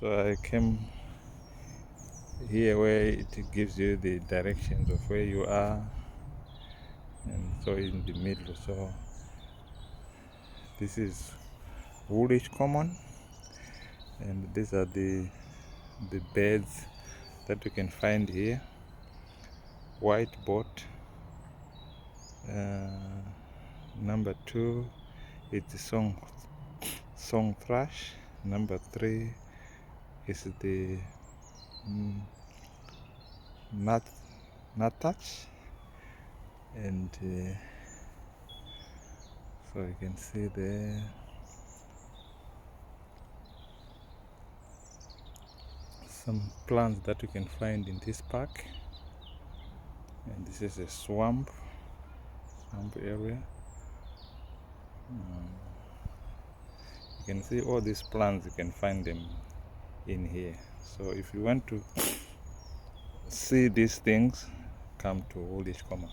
So I came here where it gives you the directions of where you are, and so in the middle. So this is Woolwich Common, and these are the beds that you can find here. White boat. Number 2 is the song thrush. Number 3 is the nuthatch, and so you can see there some plants that you can find in this park. And this is a swamp area. You can see all these plants, you can find them in here. So if you want to see these things, come to Woolwich Common.